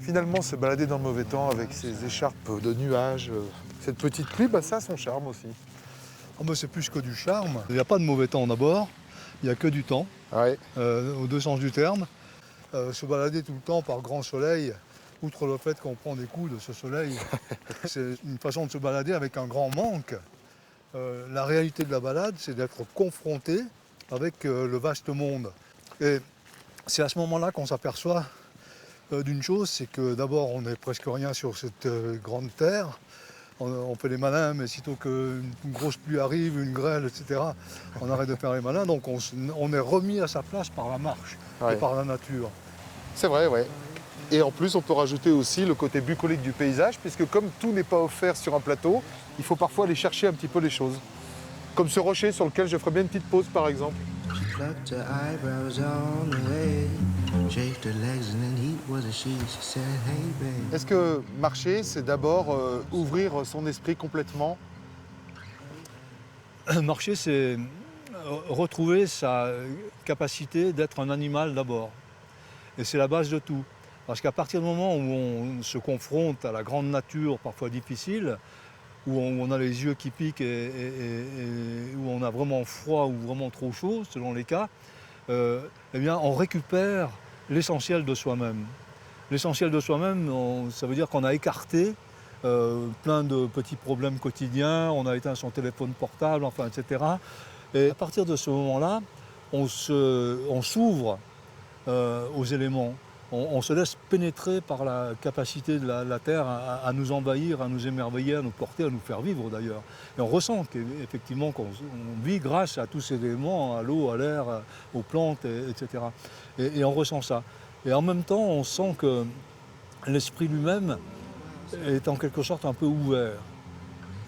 Finalement, se balader dans le mauvais temps avec ses écharpes de nuages, cette petite pluie, ça a son charme aussi. Oh ben c'est plus que du charme. Il n'y a pas de mauvais temps d'abord, il n'y a que du temps, aux deux sens du terme. Se balader tout le temps par grand soleil, outre le fait qu'on prend des coups de ce soleil, c'est une façon de se balader avec un grand manque. La réalité de la balade, c'est d'être confronté avec le vaste monde. Et c'est à ce moment-là qu'on s'aperçoit d'une chose, c'est que d'abord on n'est presque rien sur cette grande terre. On fait les malins, mais sitôt qu'une grosse pluie arrive, une grêle, etc., on arrête de faire les malins. Donc on est remis à sa place par la marche et par la nature. C'est vrai, ouais. Et en plus, on peut rajouter aussi le côté bucolique du paysage, puisque comme tout n'est pas offert sur un plateau, il faut parfois aller chercher un petit peu les choses. Comme ce rocher sur lequel je ferais bien une petite pause, par exemple. Est-ce que marcher, c'est d'abord ouvrir son esprit complètement? Marcher, c'est retrouver sa capacité d'être un animal d'abord. Et c'est la base de tout. Parce qu'à partir du moment où on se confronte à la grande nature, parfois difficile, où on a les yeux qui piquent et où on a vraiment froid ou vraiment trop chaud, selon les cas, eh bien, on récupère l'essentiel de soi-même. L'essentiel de soi-même, ça veut dire qu'on a écarté plein de petits problèmes quotidiens, on a éteint son téléphone portable, enfin, etc. Et à partir de ce moment-là, on s'ouvre aux éléments. On se laisse pénétrer par la capacité de la Terre à nous envahir, à nous émerveiller, à nous porter, à nous faire vivre d'ailleurs. Et on ressent qu'effectivement qu'on vit grâce à tous ces éléments, à l'eau, à l'air, aux plantes, etc. Et on ressent ça. Et en même temps, on sent que l'esprit lui-même est en quelque sorte un peu ouvert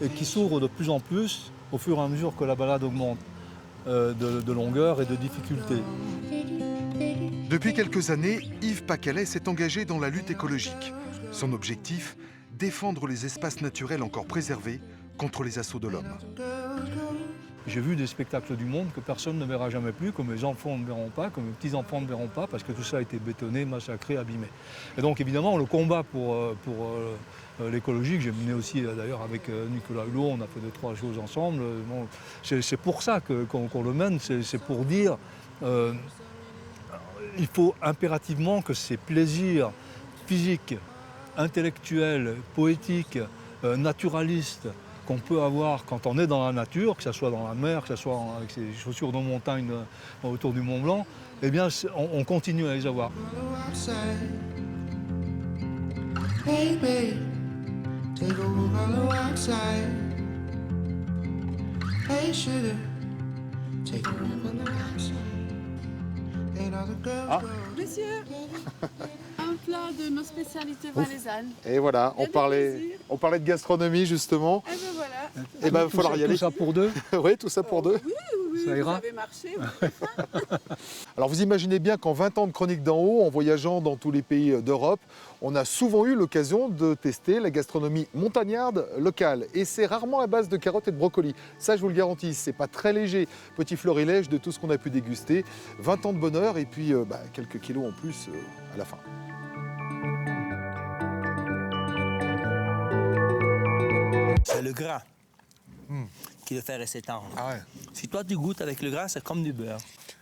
et qui s'ouvre de plus en plus au fur et à mesure que la balade augmente de longueur et de difficulté. Depuis quelques années, Yves Pacalet s'est engagé dans la lutte écologique. Son objectif, défendre les espaces naturels encore préservés contre les assauts de l'homme. J'ai vu des spectacles du monde que personne ne verra jamais plus, que mes enfants ne verront pas, que mes petits-enfants ne verront pas, parce que tout ça a été bétonné, massacré, abîmé. Et donc évidemment, le combat pour l'écologie, que j'ai mené aussi d'ailleurs avec Nicolas Hulot, on a fait 2-3 choses ensemble. Bon, c'est pour ça qu'on le mène, c'est pour dire il faut impérativement que ces plaisirs physiques, intellectuels, poétiques, naturalistes, qu'on peut avoir quand on est dans la nature, que ce soit dans la mer, que ce soit avec ses chaussures de montagne autour du Mont Blanc, eh bien on continue à les avoir. Ah. Monsieur, un plat de nos spécialités valaisannes. Et voilà, on parlait de gastronomie justement. Et ben voilà. Et ben il va falloir y aller. Tout ça pour deux. Oui, tout ça pour deux. Oui, ça ira. Vous avez marché. Alors vous imaginez bien qu'en 20 ans de Chroniques d'en haut, en voyageant dans tous les pays d'Europe, on a souvent eu l'occasion de tester la gastronomie montagnarde locale. Et c'est rarement à base de carottes et de brocolis. Ça, je vous le garantis, c'est pas très léger. Petit florilège de tout ce qu'on a pu déguster. 20 ans de bonheur et puis quelques kilos en plus à la fin. C'est le gras qui le fait rester tendre. Ah ouais. Si toi tu goûtes avec le gras, c'est comme du beurre.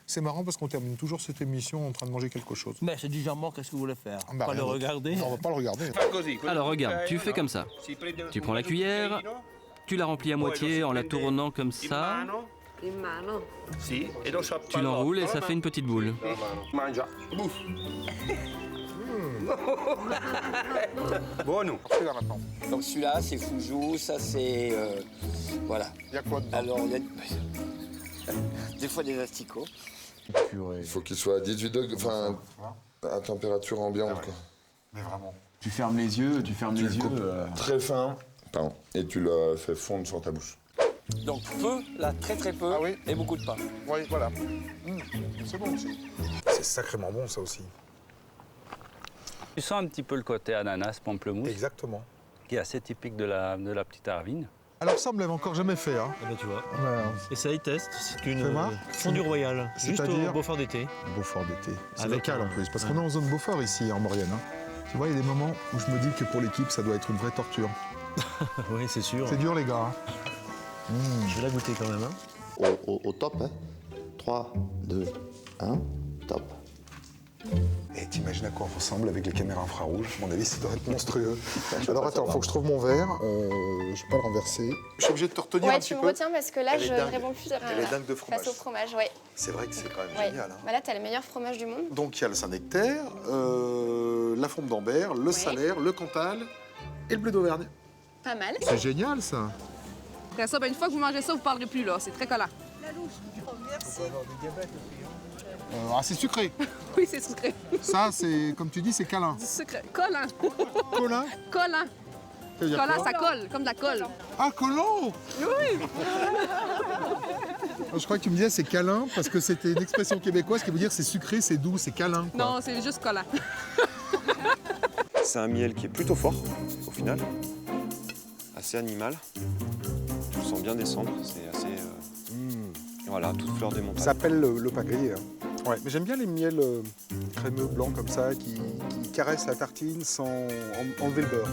C'est marrant parce qu'on termine toujours cette émission en train de manger quelque chose. Mais c'est du jambon, qu'est-ce que vous voulez faire? Bah, pas le regarder? Non, on va pas le regarder. Alors regarde, tu fais comme ça. Tu prends la cuillère, tu la remplis à moitié en la tournant comme ça. Tu l'enroules et ça fait une petite boule. Bon, nous. Donc celui-là, c'est foujou, ça c'est... voilà. Il y a quoi dedans? Alors, il y a des fois des asticots. Il faut qu'il soit à 18 degrés, enfin, à température ambiante. Quoi. Mais vraiment. Tu fermes les yeux, très fin, pardon, et tu le fais fondre sur ta bouche. Donc peu, là très peu, et beaucoup de pain. Oui, voilà. C'est bon aussi. C'est sacrément bon ça aussi. Tu sens un petit peu le côté ananas, pamplemousse. Exactement. Qui est assez typique de la petite Arvine. Alors ça, on me l'avait encore jamais fait. Hein. Ah ben tu vois. Ouais. Et ça y teste, c'est une Fais-moi. fondue royale, juste au Beaufort d'été. Beaufort d'été. C'est Avec local un- en plus, parce qu'on est en zone Beaufort ici, en Maurienne. Hein. Tu vois, il y a des moments où je me dis que pour l'équipe, ça doit être une vraie torture. Oui, c'est sûr. C'est dur les gars. Hein. Je vais la goûter quand même. Hein. Au top, hein. 3, 2, 1, top. Et t'imagines à quoi on ressemble avec les caméras infrarouges? À mon avis, ça doit être monstrueux. Alors attends, faut que je trouve mon verre. Je vais pas le renverser. Je suis obligé de te retenir un Ouais, petit tu me peu. retiens parce que là, Elle est je ne dingue. réponds plus Elle est dingue de fromage. face au fromage. Ouais. C'est vrai que c'est quand même Ouais. génial. Hein. Bah là, tu as le meilleur fromage du monde. Donc il y a le Saint-Nectaire, la Fombe d'Ambert, le Salaire, le Cantal et le bleu d'Auvergne. Pas mal. C'est génial ça. Après ça, une fois que vous mangez ça, vous ne parlerez plus là. C'est très collant. Merci. C'est sucré. Oui, c'est sucré. Ça, c'est comme tu dis, c'est câlin. Du sucré. Collant. Collant. Collant. Ça veut dire Collant, quoi? ça colle, comme de la colle. Ah, collant. Oui. Je crois que tu me disais c'est câlin parce que c'était une expression québécoise qui veut dire c'est sucré, c'est doux, c'est câlin. Quoi. Non, c'est juste collant. C'est un miel qui est plutôt fort, au final. Assez animal. Tu le sens bien descendre, c'est assez... Et voilà, toute fleur des montagnes. Ça s'appelle le pain grillé. Hein. Ouais, mais j'aime bien les miels crémeux blancs comme ça qui caressent la tartine sans enlever le beurre.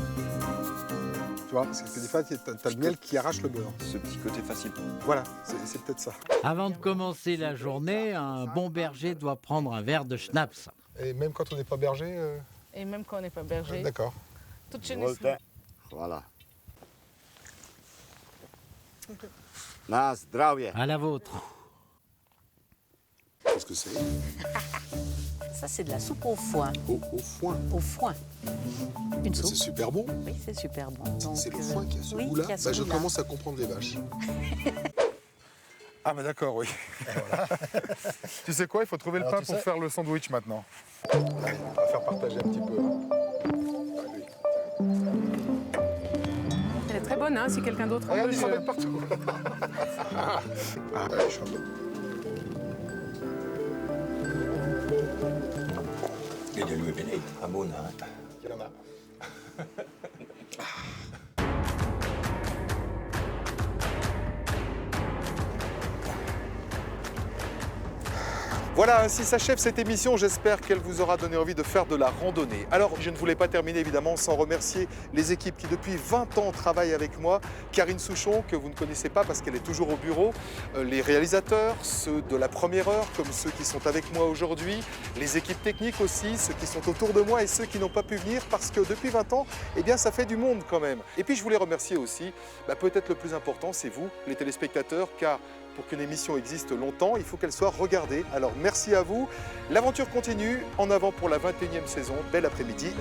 Tu vois, parce que des fois, t'as le miel qui arrache le beurre. Ce petit côté facile. Voilà, c'est peut-être ça. Avant de commencer la journée, un bon berger doit prendre un verre de schnapps. Et même quand on n'est pas berger Et même quand on n'est pas berger. D'accord. Tout chez nous. Voilà. Na zdravie. À la vôtre. Qu'est-ce que c'est? Ça, c'est de la soupe au foin. Au foin? Au foin. Une soupe. C'est super bon. Oui, c'est super bon. C'est le foin qui a ce oui, goût-là. qui a ce Je goût-là. commence à comprendre les vaches. Ah bah d'accord, oui. Tu sais quoi, il faut trouver le pain pour faire le sandwich maintenant. Allez, on va faire partager un petit peu. Elle est très bonne, hein, si quelqu'un d'autre en veut. Regardez, ça va partout. Ouais, je suis un peu. E di lui benedetto, abbona. Che la mano. Voilà, ainsi s'achève cette émission. J'espère qu'elle vous aura donné envie de faire de la randonnée. Alors, je ne voulais pas terminer évidemment sans remercier les équipes qui depuis 20 ans travaillent avec moi. Karine Souchon, que vous ne connaissez pas parce qu'elle est toujours au bureau. Les réalisateurs, ceux de la première heure, comme ceux qui sont avec moi aujourd'hui. Les équipes techniques aussi, ceux qui sont autour de moi et ceux qui n'ont pas pu venir parce que depuis 20 ans, eh bien, ça fait du monde quand même. Et puis, je voulais remercier aussi, peut-être le plus important, c'est vous, les téléspectateurs, car pour qu'une émission existe longtemps, il faut qu'elle soit regardée. Alors merci à vous. L'aventure continue. En avant pour la 21e saison. Bel après-midi.